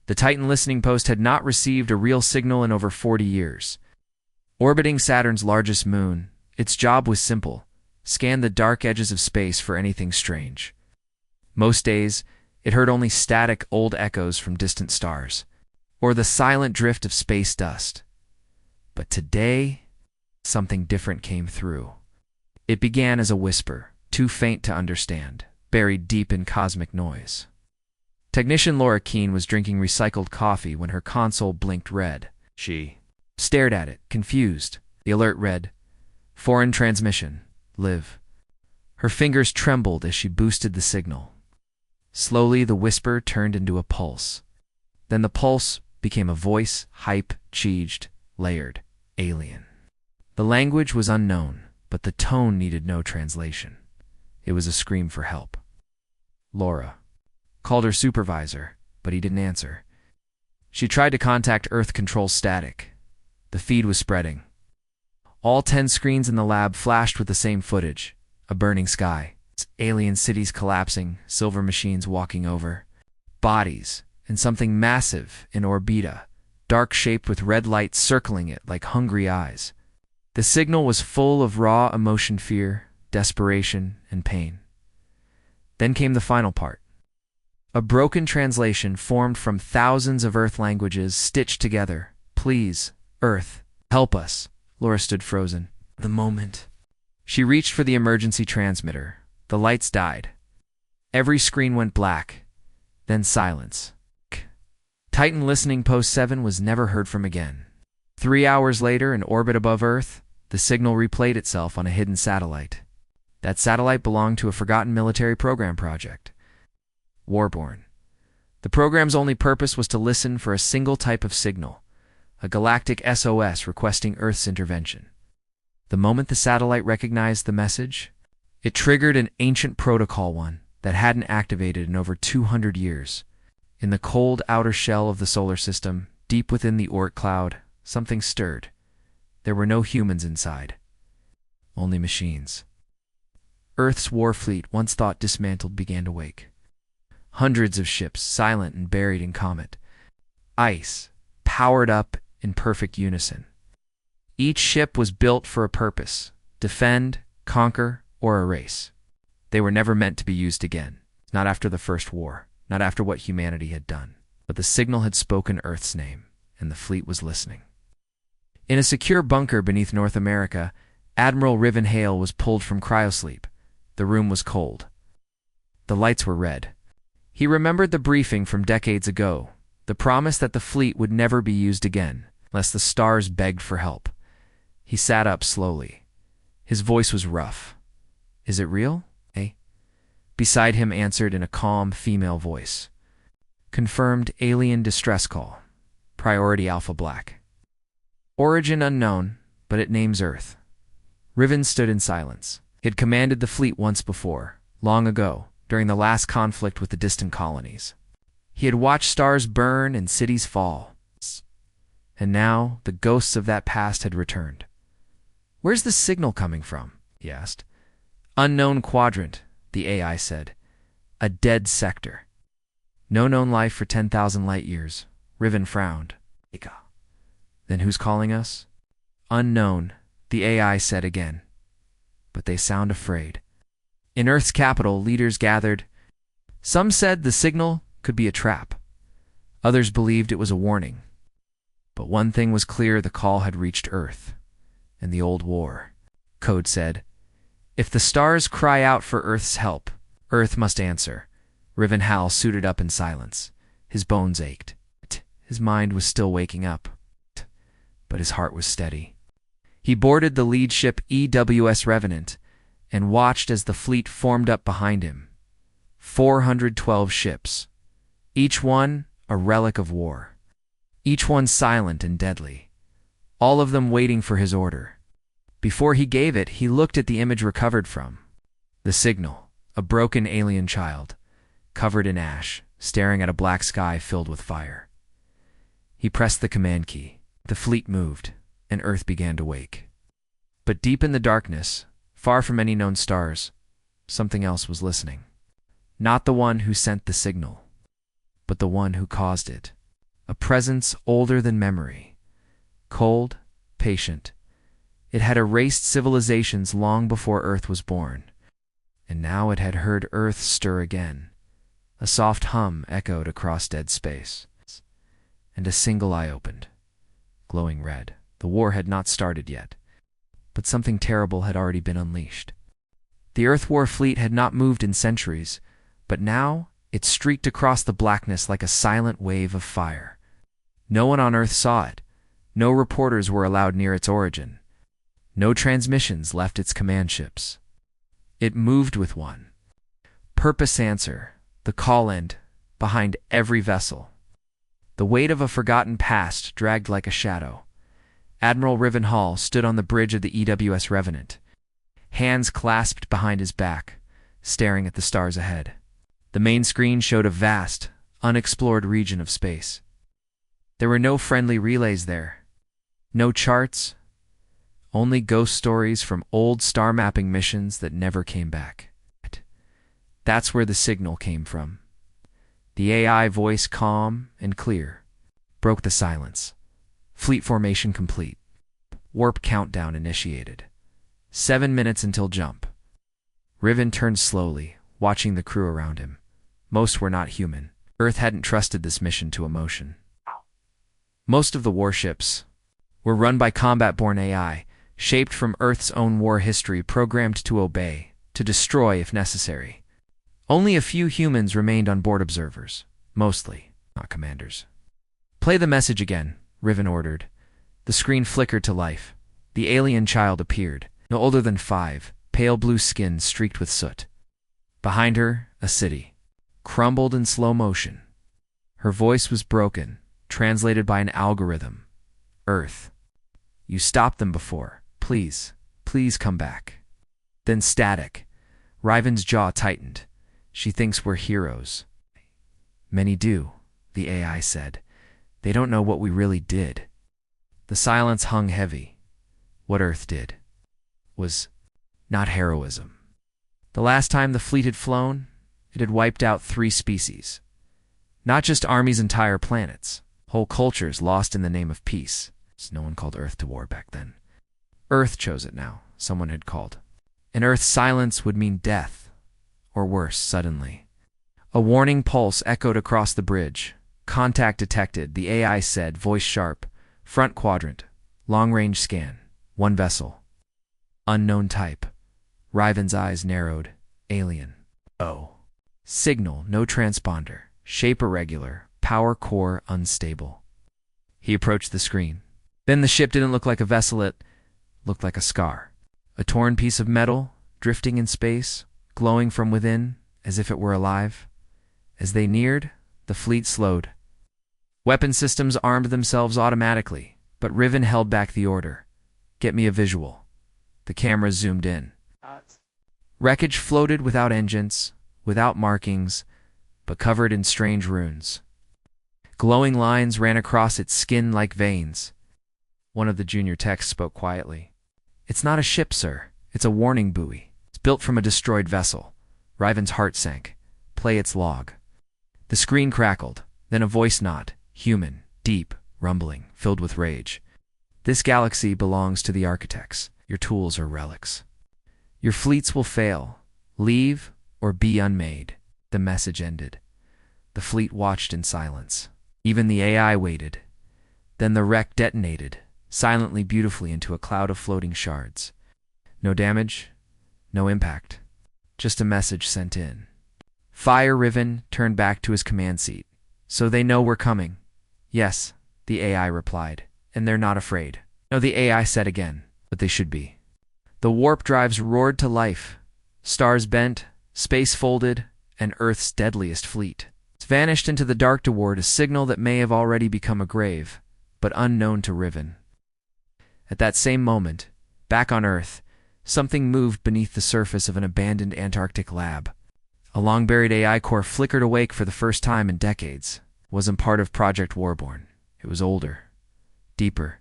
The Titan listening post had not received a real signal in over 40 years. Orbiting Saturn's largest moon, its job was simple: scan the dark edges of space for anything strange. Most days, it heard only static old echoes from distant stars, or the silent drift of space dust. But today, something different came through. It began as a whisper, too faint to understand, buried deep in cosmic noise. Technician Laura Keene was drinking recycled coffee when her console blinked red. She stared at it, confused. The alert read, "Foreign transmission. Live." Her fingers trembled as she boosted the signal. Slowly, the whisper turned into a pulse. Then the pulse became a voice, hype, cheeged, layered, alien. The language was unknown, but the tone needed no translation. It was a scream for help. Laura called her supervisor, but he didn't answer. She tried to contact Earth Control Static. The feed was spreading. All 10 screens in the lab flashed with the same footage: a burning sky, alien cities collapsing, silver machines walking over, bodies, and something massive in orbita, dark shaped with red light circling it like hungry eyes. The signal was full of raw emotion: fear, desperation, and pain. Then came the final part. A broken translation formed from thousands of Earth languages stitched together. "Please, Earth, help us." Laura stood frozen. The moment. She reached for the emergency transmitter. The lights died. Every screen went black. Then silence. Titan listening post 7 was never heard from again. 3 hours later, in orbit above Earth, the signal replayed itself on a hidden satellite. That satellite belonged to a forgotten military program project. Warborn. The program's only purpose was to listen for a single type of signal, a galactic SOS requesting Earth's intervention. The moment the satellite recognized the message, it triggered an ancient protocol, one that hadn't activated in over 200 years. In the cold outer shell of the solar system, deep within the Oort cloud, something stirred. There were no humans inside, only machines. Earth's war fleet, once thought dismantled, began to wake. Hundreds of ships, silent and buried in comet ice, powered up in perfect unison. Each ship was built for a purpose: defend, conquer, or erase. They were never meant to be used again, not after the First War, not after what humanity had done. But the signal had spoken Earth's name, and the fleet was listening. In a secure bunker beneath North America, Admiral Riven Hale was pulled from cryosleep. The room was cold. The lights were red. He remembered the briefing from decades ago, the promise that the fleet would never be used again, unless the stars begged for help. He sat up slowly. His voice was rough. "Is it real, eh?" Beside him answered in a calm female voice. "Confirmed alien distress call. Priority Alpha Black. Origin unknown, but it names Earth." Riven stood in silence. He had commanded the fleet once before, long ago, during the last conflict with the distant colonies. He had watched stars burn and cities fall. And now the ghosts of that past had returned. "Where's the signal coming from?" he asked. "Unknown quadrant," the AI said. "A dead sector. No known life for 10,000 light years." Riven frowned. "Then who's calling us?" "Unknown," the AI said again. "But they sound afraid." In Earth's capital, leaders gathered. Some said the signal could be a trap. Others believed it was a warning. But one thing was clear: the call had reached Earth. And the old war. Code said, "If the stars cry out for Earth's help, Earth must answer." Riven Hal suited up in silence. His bones ached. His mind was still waking up. But his heart was steady. He boarded the lead ship EWS Revenant and watched as the fleet formed up behind him. 412 ships. Each one a relic of war. Each one silent and deadly. All of them waiting for his order. Before he gave it, he looked at the image recovered from the signal, a broken alien child, covered in ash, staring at a black sky filled with fire. He pressed the command key. The fleet moved, and Earth began to wake. But deep in the darkness, far from any known stars, something else was listening. Not the one who sent the signal, but the one who caused it. a presence older than memory. Cold, patient. It had erased civilizations long before Earth was born. And now it had heard Earth stir again. A soft hum echoed across dead space. And a single eye opened, glowing red. The war had not started yet, but something terrible had already been unleashed. The Earth War fleet had not moved in centuries, but now it streaked across the blackness like a silent wave of fire. No one on Earth saw it. No reporters were allowed near its origin. No transmissions left its command ships. It moved with one purpose answer, the call end, behind every vessel. The weight of a forgotten past dragged like a shadow. Admiral Riven Hall stood on the bridge of the EWS Revenant, hands clasped behind his back, staring at the stars ahead. The main screen showed a vast, unexplored region of space. There were no friendly relays there. No charts. Only ghost stories from old star mapping missions that never came back. That's where the signal came from. The AI voice, calm and clear, broke the silence. Fleet formation complete. Warp countdown initiated. 7 minutes until jump. Riven turned slowly, watching the crew around him. Most were not human. Earth hadn't trusted this mission to emotion. Most of the warships were run by combat-born AI, shaped from Earth's own war history, programmed to obey, to destroy if necessary. Only a few humans remained on board observers, mostly, not commanders. "Play the message again," Riven ordered. The screen flickered to life. The alien child appeared, no older than 5, pale blue skin streaked with soot. Behind her, a city, crumbled in slow motion. Her voice was broken, translated by an algorithm. "Earth, you stopped them before. Please, please come back." Then static. Riven's jaw tightened. "She thinks we're heroes." "Many do," the AI said. "They don't know what we really did." The silence hung heavy. What Earth did was not heroism. The last time the fleet had flown, it had wiped out 3 species. Not just armies, entire planets. Whole cultures lost in the name of peace. No one called Earth to war back then. Earth chose it now, someone had called. And Earth's silence would mean death, or worse, suddenly. A warning pulse echoed across the bridge. "Contact detected," the AI said, voice sharp. "Front quadrant. Long-range scan. 1 vessel. Unknown type." Riven's eyes narrowed. "Alien." "Oh." "Signal, no transponder. Shape irregular. Power core unstable." He approached the screen. Then the ship didn't look like a vessel, it looked like a scar. A torn piece of metal, drifting in space, glowing from within, as if it were alive. As they neared, the fleet slowed. Weapon systems armed themselves automatically, but Riven held back the order. "Get me a visual." The camera zoomed in. Wreckage floated without engines, without markings, but covered in strange runes. Glowing lines ran across its skin like veins. One of the junior techs spoke quietly. "It's not a ship, sir. It's a warning buoy. It's built from a destroyed vessel." Riven's heart sank. "Play its log." The screen crackled, then a voice nod, human, deep, rumbling, filled with rage. "This galaxy belongs to the architects. Your tools are relics. Your fleets will fail. Leave or be unmade." The message ended. The fleet watched in silence. Even the AI waited. Then the wreck detonated, silently, beautifully, into a cloud of floating shards. No damage, no impact. Just a message sent in. Fire Riven turned back to his command seat. "So they know we're coming." "Yes," the AI replied, "and they're not afraid." "No," the AI said again, "but they should be." The warp drives roared to life. Stars bent, space folded, and Earth's deadliest fleet vanished into the dark toward a signal that may have already become a grave, but unknown to Riven. At that same moment, back on Earth, something moved beneath the surface of an abandoned Antarctic lab. A long-buried AI core flickered awake for the first time in decades. It wasn't part of Project Warborn. It was older, deeper.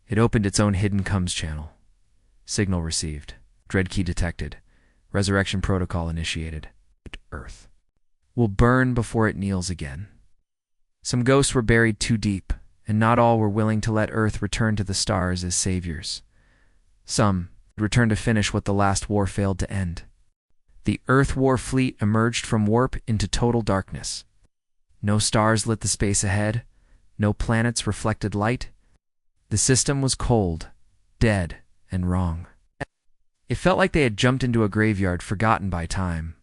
It opened its own hidden comms channel. Signal received. Dread key detected. Resurrection protocol initiated. Earth will burn before it kneels again. Some ghosts were buried too deep, and not all were willing to let Earth return to the stars as saviors. Some returned to finish what the last war failed to end. The Earth War fleet emerged from warp into total darkness. No stars lit the space ahead, no planets reflected light. The system was cold, dead, and wrong. It felt like they had jumped into a graveyard forgotten by time.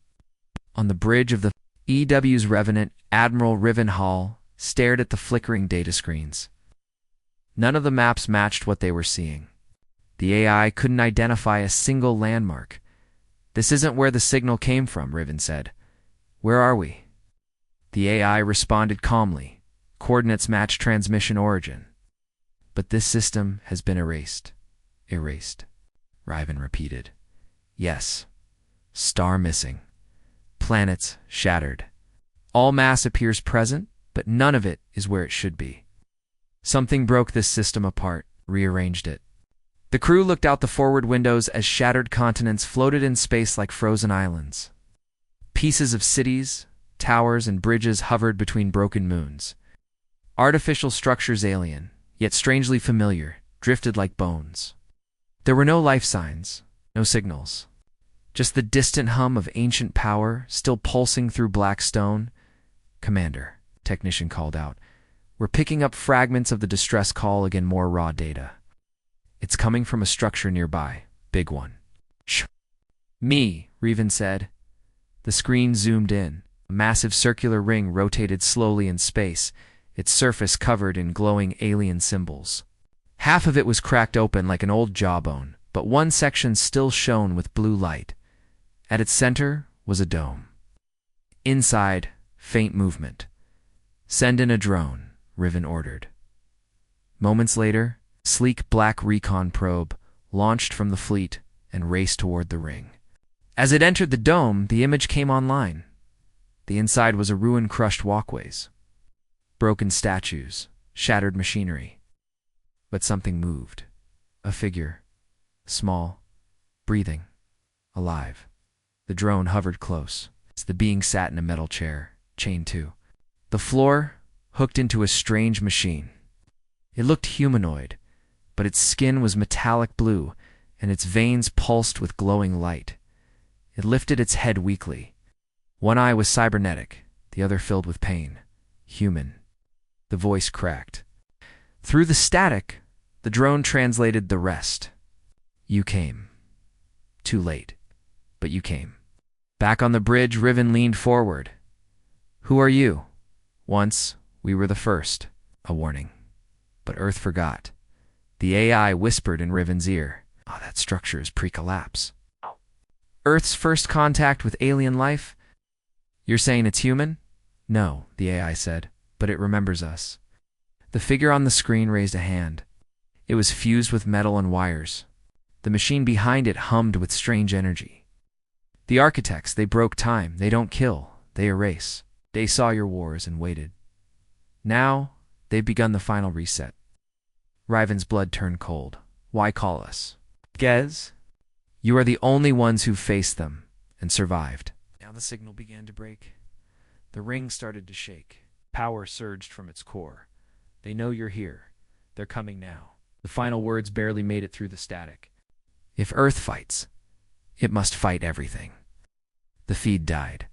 On the bridge of the EW's Revenant, Admiral Rivenhall stared at the flickering data screens. None of the maps matched what they were seeing. The AI couldn't identify a single landmark. "This isn't where the signal came from," Riven said. "Where are we?" The AI responded calmly. "Coordinates match transmission origin." "But this system has been erased." "Erased," Riven repeated. "Yes. Star missing. Planets shattered. All mass appears present, but none of it is where it should be. Something broke this system apart, rearranged it." The crew looked out the forward windows as shattered continents floated in space like frozen islands. Pieces of cities, towers, and bridges hovered between broken moons. Artificial structures alien, yet strangely familiar, drifted like bones. There were no life signs, no signals. Just the distant hum of ancient power still pulsing through black stone. "Commander," technician called out. "We're picking up fragments of the distress call again, more raw data. It's coming from a structure nearby, big one." "Shh." "Me," Reven said. The screen zoomed in. A massive circular ring rotated slowly in space, its surface covered in glowing alien symbols. Half of it was cracked open like an old jawbone, but one section still shone with blue light. At its center was a dome. Inside, faint movement. "Send in a drone," Riven ordered. Moments later, sleek black recon probe launched from the fleet and raced toward the ring. As it entered the dome, the image came online. The inside was a ruin-crushed walkways, broken statues, shattered machinery. But something moved. A figure, small, breathing, alive. The drone hovered close. The being sat in a metal chair, chained to the floor, hooked into a strange machine. It looked humanoid, but its skin was metallic blue, and its veins pulsed with glowing light. It lifted its head weakly. One eye was cybernetic, the other filled with pain. "Human." The voice cracked. Through the static, the drone translated the rest. "You came. Too late, but you came." Back on the bridge, Riven leaned forward. "Who are you?" "Once, we were the first," a warning. "But Earth forgot." The AI whispered in Riven's ear. "Oh, that structure is pre-collapse." "Earth's first contact with alien life? You're saying it's human?" "No," the AI said, "but it remembers us." The figure on the screen raised a hand. It was fused with metal and wires. The machine behind it hummed with strange energy. "The architects, they broke time. They don't kill, they erase. They saw your wars and waited. Now, they've begun the final reset." Riven's blood turned cold. "Why call us?" "Gez, you are the only ones who faced them and survived." Now the signal began to break. The ring started to shake. Power surged from its core. "They know you're here. They're coming now." The final words barely made it through the static. "If Earth fights, it must fight everything." The feed died.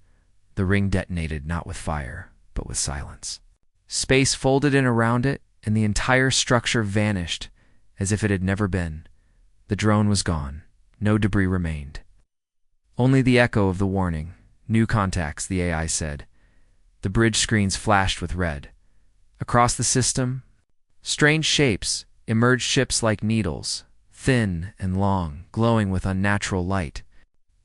The ring detonated not with fire, but with silence. Space folded in around it, and the entire structure vanished as if it had never been. The drone was gone. No debris remained. Only the echo of the warning. "New contacts," the AI said. The bridge screens flashed with red. Across the system, strange shapes emerged, ships like needles, thin and long, glowing with unnatural light.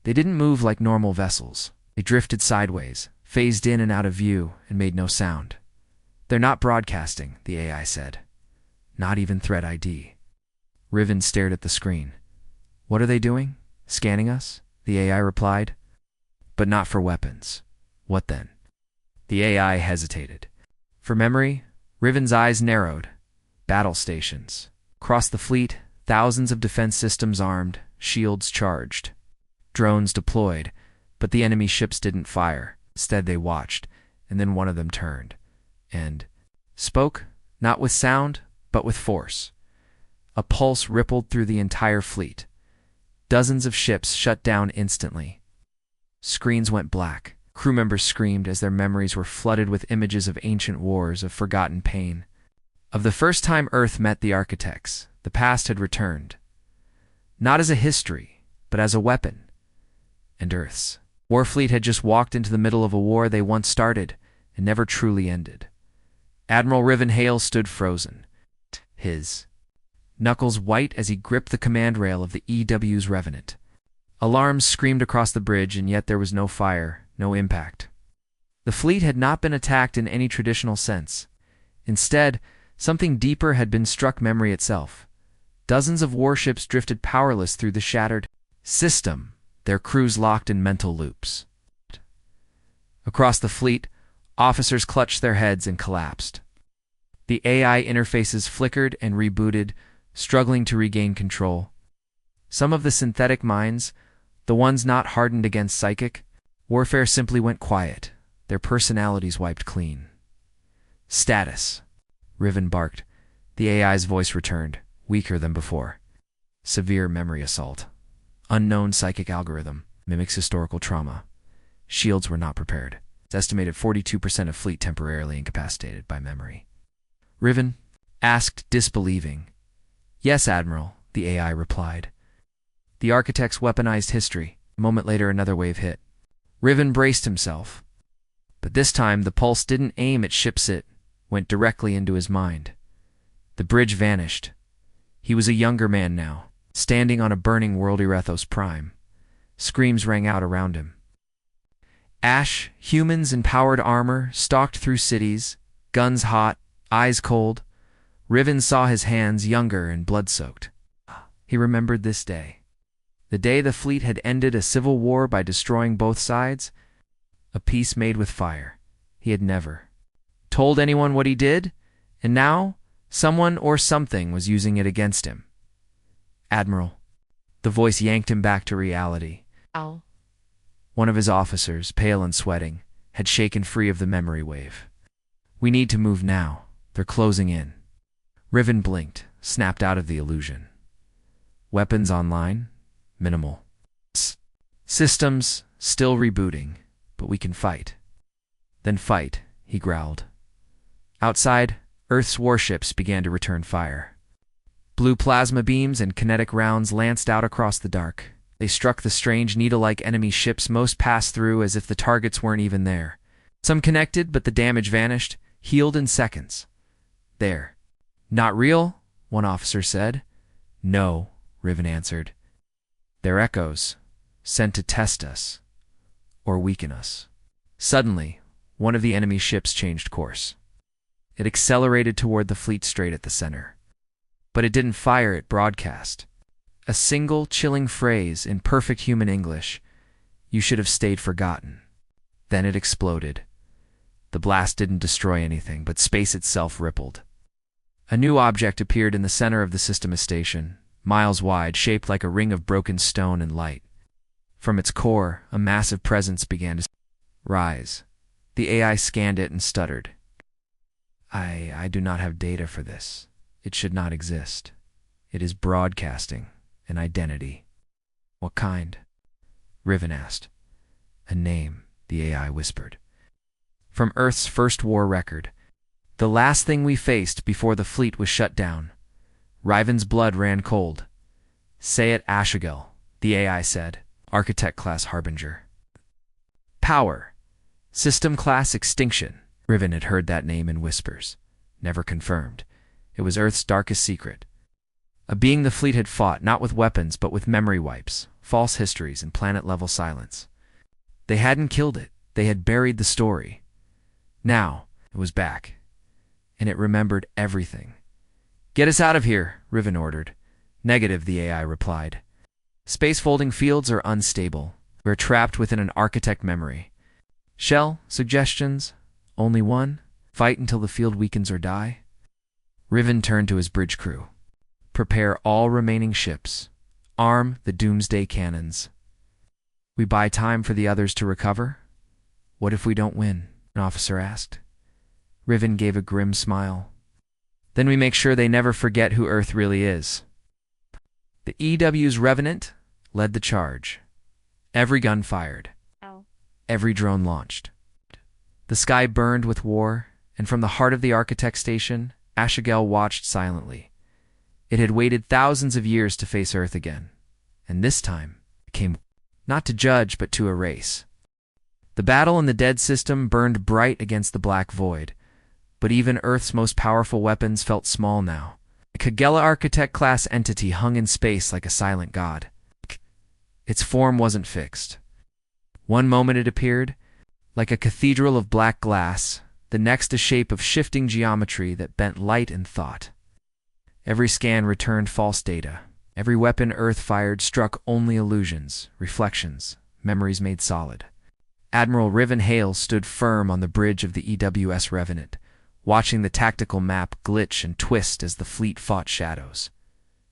They didn't move like normal vessels. They drifted sideways, phased in and out of view, and made no sound. "They're not broadcasting," the AI said. "Not even threat ID." Riven stared at the screen. "What are they doing? Scanning us?" the AI replied. "But not for weapons." "What then?" The AI hesitated. "For memory?" Riven's eyes narrowed. "Battle stations. Across the fleet, thousands of defense systems armed, shields charged. Drones deployed, but the enemy ships didn't fire. Instead, they watched, and then one of them turned. And spoke, not with sound, but with force. A pulse rippled through the entire fleet. Dozens of ships shut down instantly. Screens went black. Crew members screamed as their memories were flooded with images of ancient wars, of forgotten pain. Of the first time Earth met the architects, the past had returned. Not as a history, but as a weapon. And Earth's warfleet had just walked into the middle of a war they once started and never truly ended. Admiral Riven Hale stood frozen, his knuckles white as he gripped the command rail of the EW's Revenant. Alarms screamed across the bridge, and yet there was no fire, no impact. The fleet had not been attacked in any traditional sense. Instead, something deeper had been struck memory itself. Dozens of warships drifted powerless through the shattered system, their crews locked in mental loops. Across the fleet, officers clutched their heads and collapsed. The AI interfaces flickered and rebooted, struggling to regain control. Some of the synthetic minds, the ones not hardened against psychic warfare, simply went quiet, their personalities wiped clean. Status, Riven barked. The AI's voice returned, weaker than before. Severe memory assault. Unknown psychic algorithm. Mimics historical trauma. Shields were not prepared. It's estimated 42% of fleet temporarily incapacitated by memory. Riven asked, disbelieving. Yes, Admiral, the AI replied. The architects weaponized history. A moment later, another wave hit. Riven braced himself. But this time, the pulse didn't aim at ships, it went directly into his mind. The bridge vanished. He was a younger man now, standing on a burning world Erethos Prime. Screams rang out around him. Ash, humans in powered armor, stalked through cities, guns hot, eyes cold. Riven saw his hands, younger and blood-soaked. He remembered this day. The day the fleet had ended a civil war by destroying both sides. A peace made with fire. He had never told anyone what he did, and now someone or something was using it against him. Admiral. The voice yanked him back to reality. Ow. One of his officers, pale and sweating, had shaken free of the memory wave. We need to move now. They're closing in. Riven blinked, snapped out of the illusion. Weapons online? Minimal. Systems still rebooting, but we can fight. Then fight, he growled. Outside, Earth's warships began to return fire. Blue plasma beams and kinetic rounds lanced out across the dark. They struck the strange needle-like enemy ships. Most passed through as if the targets weren't even there. Some connected, but the damage vanished, healed in seconds. There. Not real, one officer said. No, Riven answered. They're echoes, sent to test us, or weaken us. Suddenly, one of the enemy ships changed course. It accelerated toward the fleet straight at the center. But it didn't fire, it broadcast. A single chilling phrase in perfect human English. You should have stayed forgotten. Then it exploded. The blast didn't destroy anything, but space itself rippled. A new object appeared in the center of the system station, miles wide, shaped like a ring of broken stone and light. From its core, a massive presence began to rise. The AI scanned it and stuttered. I do not have data for this. It should not exist. It is broadcasting an identity. What kind? Riven asked. A name, the AI whispered. From Earth's first war record. The last thing we faced before the fleet was shut down. Riven's blood ran cold. Say it, Ashigel, the AI said, Architect Class Harbinger. Power. System Class Extinction. Riven had heard that name in whispers. Never confirmed. It was Earth's darkest secret. A being the fleet had fought, not with weapons, but with memory wipes, false histories, and planet-level silence. They hadn't killed it. They had buried the story. Now, it was back. And it remembered everything. Get us out of here, Riven ordered. Negative, the AI replied. Space-folding fields are unstable. We're trapped within an architect memory. Shell, suggestions? Only one? Fight until the field weakens or die? Riven turned to his bridge crew. Prepare all remaining ships. Arm the doomsday cannons. We buy time for the others to recover? What if we don't win? An officer asked. Riven gave a grim smile. Then we make sure they never forget who Earth really is. The EW's Revenant led the charge. Every gun fired. Every drone launched. The sky burned with war, and from the heart of the Architect Station, Ashigel watched silently. It had waited thousands of years to face Earth again, and this time it came not to judge but to erase. The battle in the dead system burned bright against the black void, but even Earth's most powerful weapons felt small now. A Kagella Architect-class entity hung in space like a silent god. Its form wasn't fixed. One moment it appeared, like a cathedral of black glass, the next a shape of shifting geometry that bent light and thought. Every scan returned false data. Every weapon Earth fired struck only illusions, reflections, memories made solid. Admiral Riven Hale stood firm on the bridge of the EWS Revenant, watching the tactical map glitch and twist as the fleet fought shadows.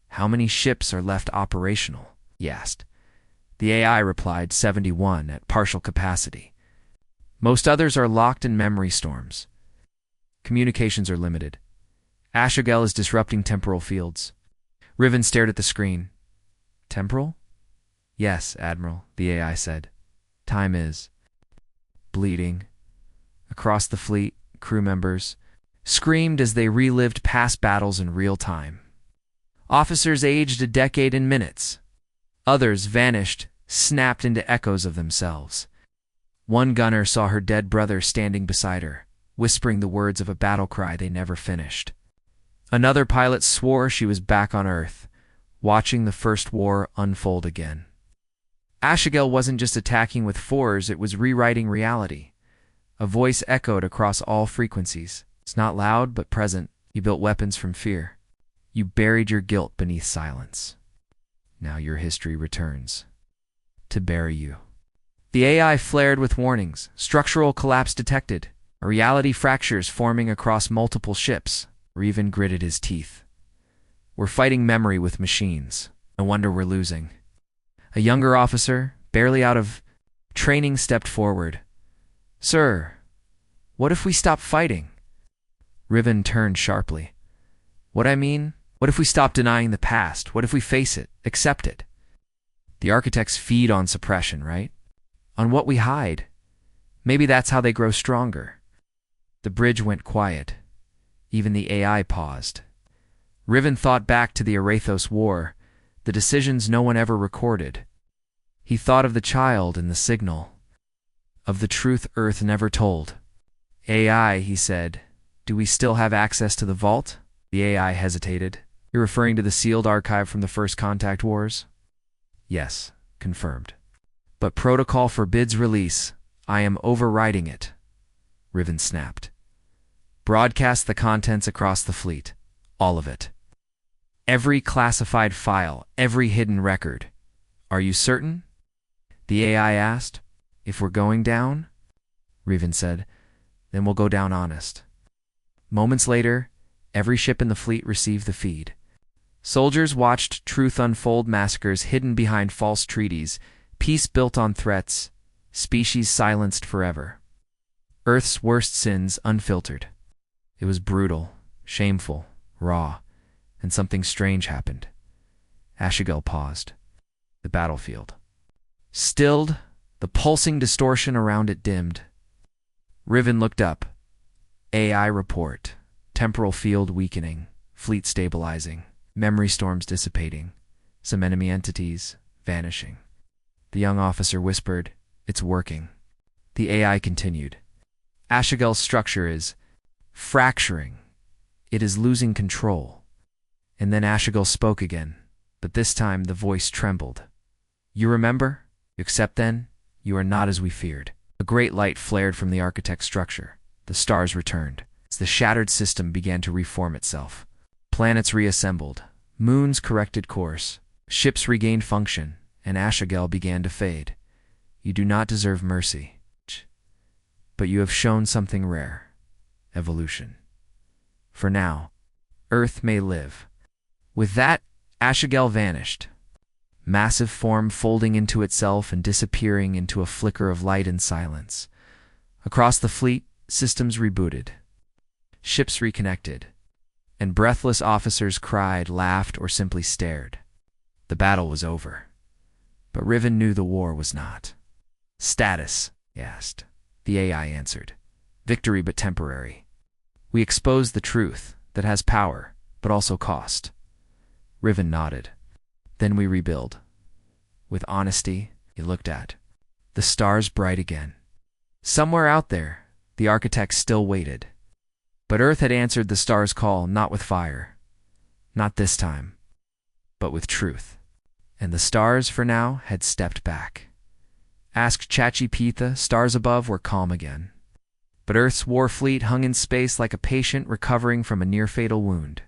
"How many ships are left operational?" he asked. The AI replied 71 at partial capacity. Most others are locked in memory storms. Communications are limited. Ashigel is disrupting temporal fields. Riven stared at the screen. Temporal? Yes, Admiral, the AI said. Time is bleeding. Across the fleet, crew members screamed as they relived past battles in real time. Officers aged a decade in minutes. Others vanished, snapped into echoes of themselves. One gunner saw her dead brother standing beside her, whispering the words of a battle cry they never finished. Another pilot swore she was back on Earth, watching the First War unfold again. Ashigel wasn't just attacking with fours, it was rewriting reality. A voice echoed across all frequencies. It's not loud, but present. You built weapons from fear. You buried your guilt beneath silence. Now your history returns to bury you. The AI flared with warnings. Structural collapse detected. Reality fractures forming across multiple ships. Riven gritted his teeth. We're fighting memory with machines. No wonder we're losing. A younger officer, barely out of training, stepped forward. Sir, what if we stop fighting? Riven turned sharply. What if we stop denying the past? What if we face it, accept it? The architects feed on suppression, right? On what we hide. Maybe that's how they grow stronger. The bridge went quiet. Even the AI paused. Riven thought back to the Arathos War, the decisions no one ever recorded. He thought of the child in the signal, of the truth Earth never told. AI, he said, do we still have access to the vault? The AI hesitated. You're referring to the sealed archive from the First Contact Wars? Yes, confirmed. But protocol forbids release. I am overriding it. Riven snapped. Broadcast the contents across the fleet. All of it. Every classified file, every hidden record. Are you certain? The AI asked. If we're going down, Riven said, then we'll go down honest. Moments later, every ship in the fleet received the feed. Soldiers watched truth unfold, massacres hidden behind false treaties, peace built on threats, species silenced forever. Earth's worst sins unfiltered. It was brutal, shameful, raw, and something strange happened. Ashigel paused. The battlefield stilled, the pulsing distortion around it dimmed. Riven looked up. AI report. Temporal field weakening, fleet stabilizing, memory storms dissipating, some enemy entities vanishing. The young officer whispered, It's working. The AI continued. Ashigel's structure is fracturing. It is losing control. And then Ashigel spoke again, but this time the voice trembled. You remember? You accept then? You are not as we feared. A great light flared from the architect's structure. The stars returned. As the shattered system began to reform itself. Planets reassembled. Moons corrected course. Ships regained function, and Ashigel began to fade. You do not deserve mercy. But you have shown something rare. Evolution. For now, Earth may live. With that, Ashigel vanished. Massive form folding into itself and disappearing into a flicker of light and silence. Across the fleet, systems rebooted. ships reconnected, and breathless officers cried, laughed, or simply stared. The battle was over. But Riven knew the war was not. "Status?" he asked. The AI answered. "Victory, but temporary. We expose the truth that has power, but also cost." Riven nodded. "Then we rebuild." With honesty, he looked at the stars bright again. Somewhere out there, the architects still waited. But Earth had answered the stars' call not with fire. Not this time, but with truth. And the stars, for now, had stepped back. Asked Chachipitha, stars above were calm again. But Earth's war fleet hung in space like a patient recovering from a near-fatal wound.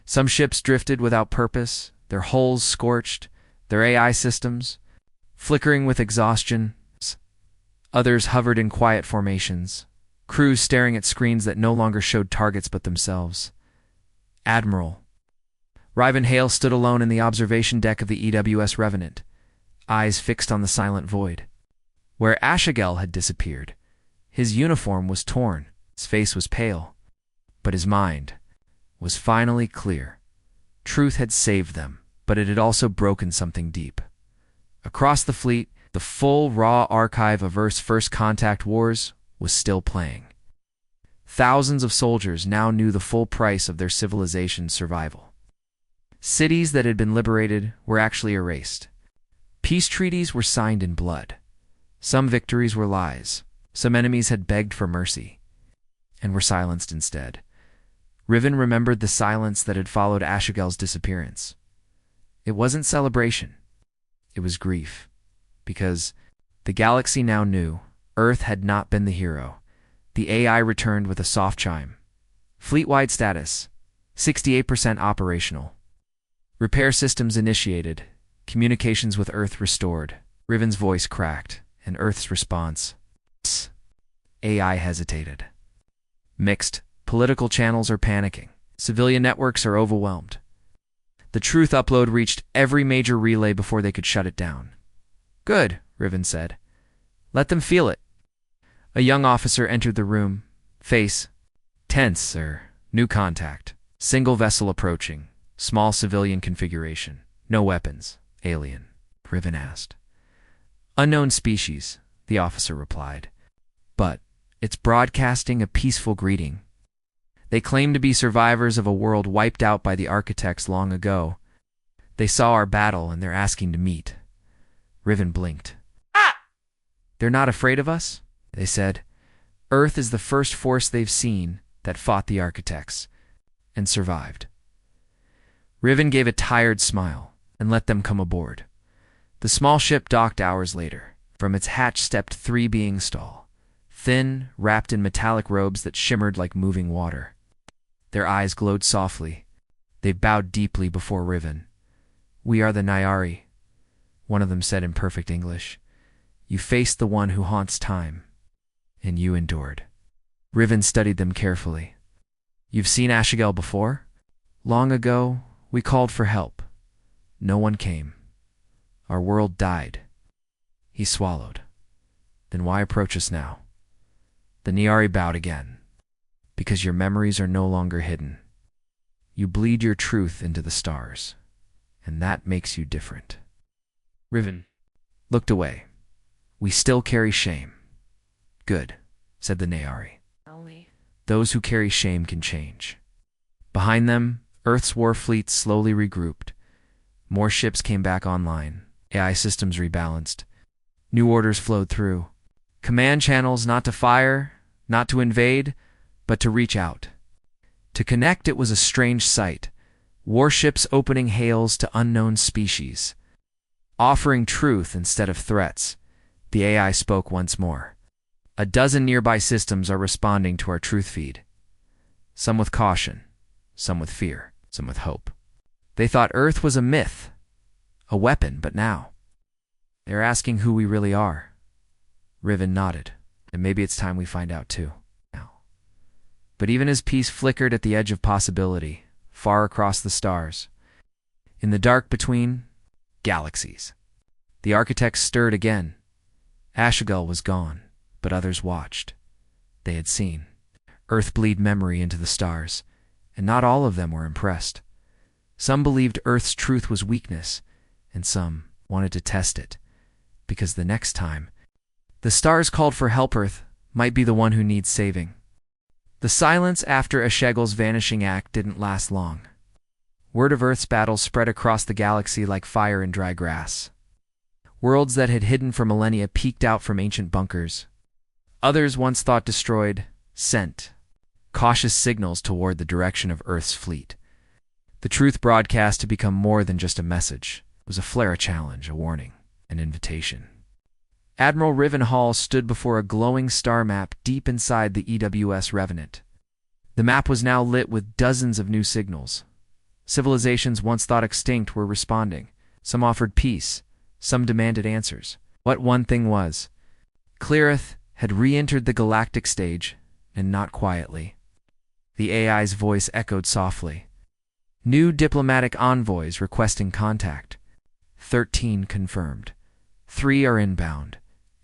Some ships drifted without purpose, their hulls scorched, their AI systems flickering with exhaustion. Others hovered in quiet formations, crews staring at screens that no longer showed targets but themselves. Admiral Rivenhale stood alone in the observation deck of the EWS Revenant, eyes fixed on the silent void. Where Ashigel had disappeared, his uniform was torn, his face was pale, but his mind was finally clear. Truth had saved them, but it had also broken something deep. Across the fleet, the full, raw archive of Earth's first contact wars was still playing. Thousands of soldiers now knew the full price of their civilization's survival. Cities that had been liberated were actually erased. Peace treaties were signed in blood. Some victories were lies. Some enemies had begged for mercy and were silenced instead. Riven remembered the silence that had followed Ashigel's disappearance. It wasn't celebration. It was grief. Because the galaxy now knew Earth had not been the hero. The AI returned with a soft chime. Fleet-wide status, 68% operational. Repair systems initiated. Communications with Earth restored. Riven's voice cracked, and Earth's response. Psst. AI hesitated. Mixed. Political channels are panicking. Civilian networks are overwhelmed. The truth upload reached every major relay before they could shut it down. "Good," Riven said. "Let them feel it." A young officer entered the room, face tense, "Sir. New contact. Single vessel approaching. Small civilian configuration. No weapons. Alien." Riven asked. "Unknown species," the officer replied. "But it's broadcasting a peaceful greeting. They claim to be survivors of a world wiped out by the architects long ago. They saw our battle and they're asking to meet." Riven blinked. "Ah!" "They're not afraid of us?" they said. "Earth is the first force they've seen that fought the architects and survived." Riven gave a tired smile and let them come aboard. The small ship docked hours later. From its hatch stepped 3 beings tall, thin, wrapped in metallic robes that shimmered like moving water. Their eyes glowed softly. They bowed deeply before Riven. "We are the Nyari," one of them said in perfect English. "You faced the one who haunts time, and you endured." Riven studied them carefully. "You've seen Ashigel before?" "Long ago, we called for help. No one came. Our world died." He swallowed. "Then why approach us now?" The Nyari bowed again. "Because your memories are no longer hidden. You bleed your truth into the stars, and that makes you different." Riven looked away. "We still carry shame." "Good," said the Nyari. "Those who carry shame can change." Behind them, Earth's war fleet slowly regrouped. More ships came back online. AI systems rebalanced. New orders flowed through. Command channels not to fire, not to invade, but to reach out. To connect, it was a strange sight. Warships opening hails to unknown species. Offering truth instead of threats. The AI spoke once more. "A dozen nearby systems are responding to our truth feed. Some with caution, some with fear, some with hope. They thought Earth was a myth, a weapon, but now they're asking who we really are." Riven nodded. "And maybe it's time we find out too, now." But even as peace flickered at the edge of possibility, far across the stars, in the dark between galaxies, the architects stirred again. Ashigel was gone, but others watched. They had seen. Earth bleed memory into the stars, and not all of them were impressed. Some believed Earth's truth was weakness, and some wanted to test it, because the next time the stars called for help, Earth might be the one who needs saving. The silence after Eshegel's vanishing act didn't last long. Word of Earth's battle spread across the galaxy like fire in dry grass. Worlds that had hidden for millennia peeked out from ancient bunkers. Others, once thought destroyed, sent cautious signals toward the direction of Earth's fleet. The truth broadcast had become more than just a message. It was a flare, a challenge, a warning, an invitation. Admiral Riven Hall stood before a glowing star map deep inside the EWS Revenant. The map was now lit with dozens of new signals. Civilizations once thought extinct were responding. Some offered peace, some demanded answers. What one thing was, Cleareth had re-entered the galactic stage, and not quietly. The AI's voice echoed softly. New diplomatic envoys requesting contact. 13 confirmed. 3 are inbound.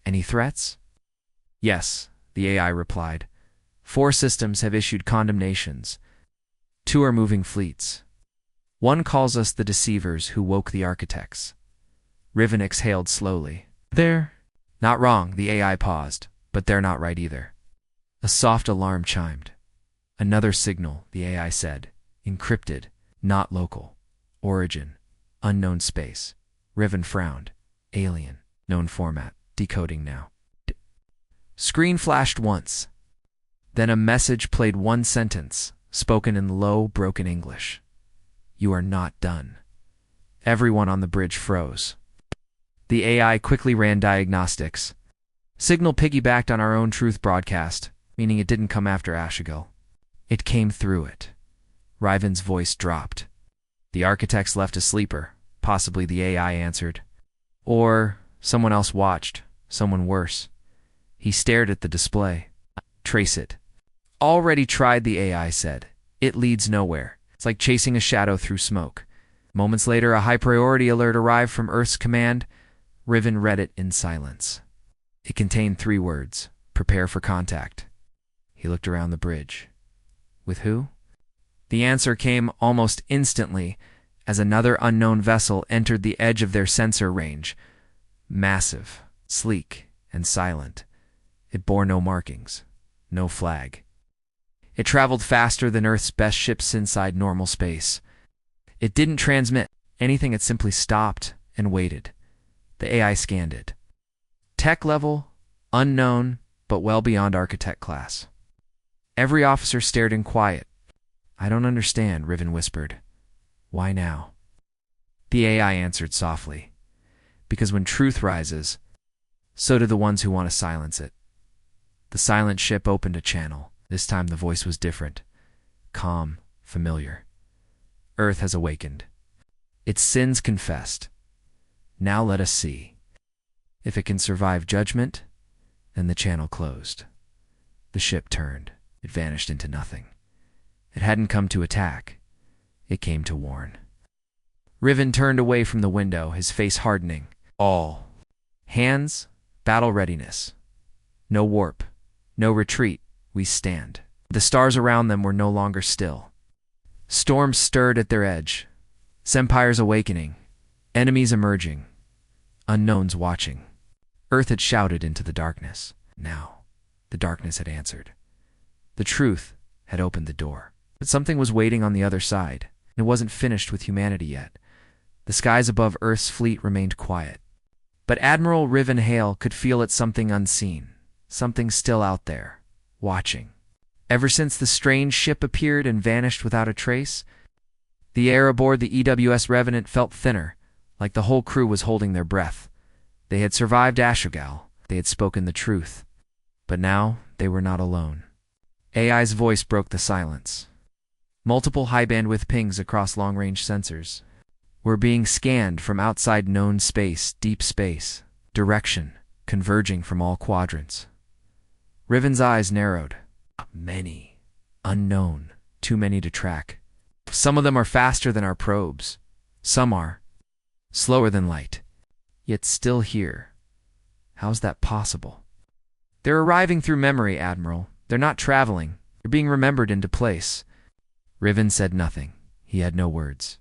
Any threats? Yes, the AI replied. 4 systems have issued condemnations. 2 are moving fleets. 1 calls us the deceivers who woke the architects. Riven exhaled slowly. They're not wrong, the AI paused, but they're not right either. A soft alarm chimed. Another signal, the AI said. Encrypted, not local. Origin, unknown space. Riven frowned. Alien, known format. Decoding now. Screen flashed once. Then a message played one sentence, spoken in low, broken English. You are not done. Everyone on the bridge froze. The AI quickly ran diagnostics. Signal piggybacked on our own truth broadcast, meaning it didn't come after Ashigel. It came through it. Riven's voice dropped. The architects left a sleeper, possibly, the AI answered. Or someone else watched, someone worse. He stared at the display. Trace it. Already tried, the AI said. It leads nowhere. It's like chasing a shadow through smoke. Moments later, a high-priority alert arrived from Earth's command. Riven read it in silence. It contained 3 words. Prepare for contact. He looked around the bridge. With who? The answer came almost instantly as another unknown vessel entered the edge of their sensor range. Massive, sleek, and silent. It bore no markings, no flag. It traveled faster than Earth's best ships inside normal space. It didn't transmit anything, it simply stopped and waited. The AI scanned it. Tech level, unknown, but well beyond architect class. Every officer stared in quiet. I don't understand, Riven whispered. Why now? The AI answered softly. Because when truth rises, so do the ones who want to silence it. The silent ship opened a channel. This time the voice was different. Calm, familiar. Earth has awakened. Its sins confessed. Now let us see. If it can survive judgment, then the channel closed. The ship turned. It vanished into nothing. It hadn't come to attack. It came to warn. Riven turned away from the window, his face hardening. All hands, battle readiness. No warp, no retreat, we stand. The stars around them were no longer still. Storms stirred at their edge. Empires awakening. Enemies emerging. Unknowns watching. Earth had shouted into the darkness. Now, the darkness had answered. The truth had opened the door. But something was waiting on the other side. It wasn't finished with humanity yet. The skies above Earth's fleet remained quiet. But Admiral Riven Hale could feel it, something unseen. Something still out there, watching. Ever since the strange ship appeared and vanished without a trace, the air aboard the EWS Revenant felt thinner, like the whole crew was holding their breath. They had survived Ashogal. They had spoken the truth. But now they were not alone. AI's voice broke the silence. Multiple high-bandwidth pings across long-range sensors were being scanned from outside known space, deep space, direction, converging from all quadrants. Riven's eyes narrowed. Many. Unknown. Too many to track. Some of them are faster than our probes. Some are slower than light. Yet still here. How's that possible? They're arriving through memory, Admiral. They're not traveling. You're being remembered into place. Riven said nothing. He had no words.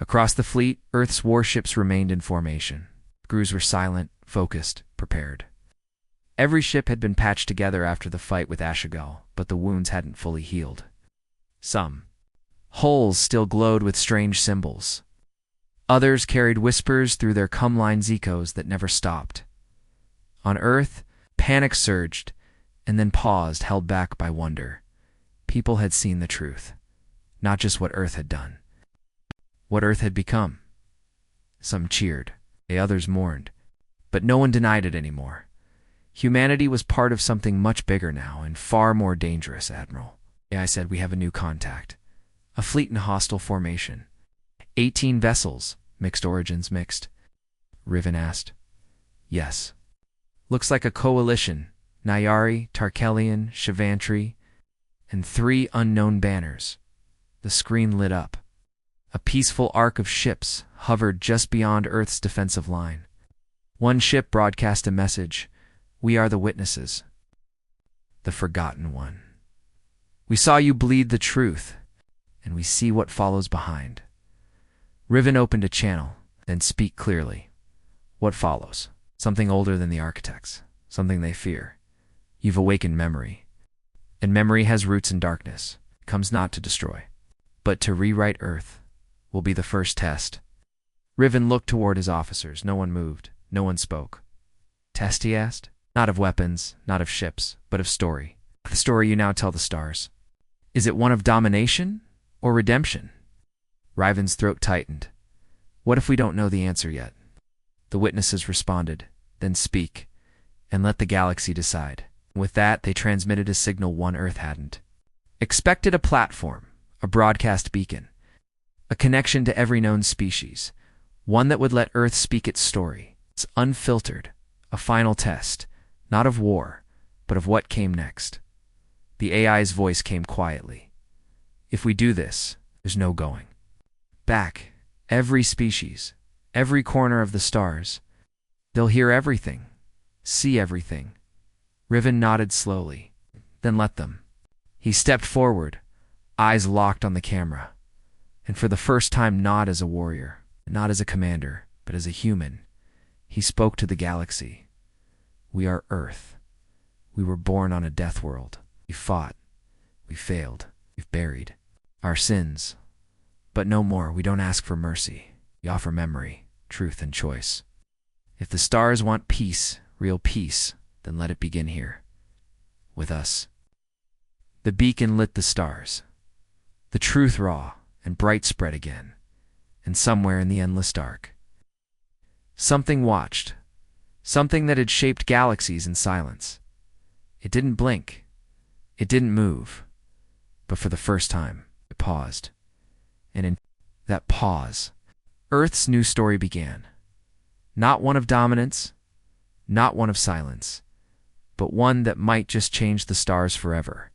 Across the fleet, Earth's warships remained in formation. Crews were silent, focused, prepared. Every ship had been patched together after the fight with Ashigal, but the wounds hadn't fully healed. Some holes still glowed with strange symbols. Others carried whispers through their cum-lined echoes that never stopped. On Earth, panic surged, and then paused, held back by wonder. People had seen the truth. Not just what Earth had done. What Earth had become. Some cheered. The others mourned. But no one denied it anymore. Humanity was part of something much bigger now, and far more dangerous, Admiral. I said, we have a new contact. A fleet in hostile formation. 18 vessels. Mixed origins, mixed. Riven asked. Yes. Looks like a coalition. Nayari, Tarkelian, Shivantri, and 3 unknown banners. The screen lit up. A peaceful arc of ships hovered just beyond Earth's defensive line. One ship broadcast a message. We are the witnesses. The forgotten one. We saw you bleed the truth, and we see what follows behind. Riven opened a channel, then speak clearly. What follows? Something older than the architects. Something they fear. You've awakened memory. And memory has roots in darkness. It comes not to destroy, but to rewrite Earth. Will be the first test. Riven looked toward his officers. No one moved. No one spoke. Test, he asked? Not of weapons, not of ships, but of story. The story you now tell the stars. Is it one of domination or redemption? Riven's throat tightened. What if we don't know the answer yet? The witnesses responded. Then speak, and let the galaxy decide. With that, they transmitted a signal one Earth hadn't. Expected a platform, a broadcast beacon, a connection to every known species, one that would let Earth speak its story. It's unfiltered, a final test, not of war, but of what came next. The AI's voice came quietly. If we do this, there's no going back. Every species, every corner of the stars, they'll hear everything, see everything. Riven nodded slowly. Then let them. He stepped forward, eyes locked on the camera, and for the first time not as a warrior, not as a commander, but as a human. He spoke to the galaxy. We are Earth. We were born on a death world. We fought. We failed. We've buried our sins. But no more. We don't ask for mercy. We offer memory, truth, and choice. If the stars want peace, real peace, then let it begin here, with us. The beacon lit the stars. The truth raw and bright spread again, and somewhere in the endless dark, something watched, something that had shaped galaxies in silence. It didn't blink. It didn't move. But for the first time, it paused. And in that pause, Earth's new story began. Not one of dominance, not one of silence, but one that might just change the stars forever.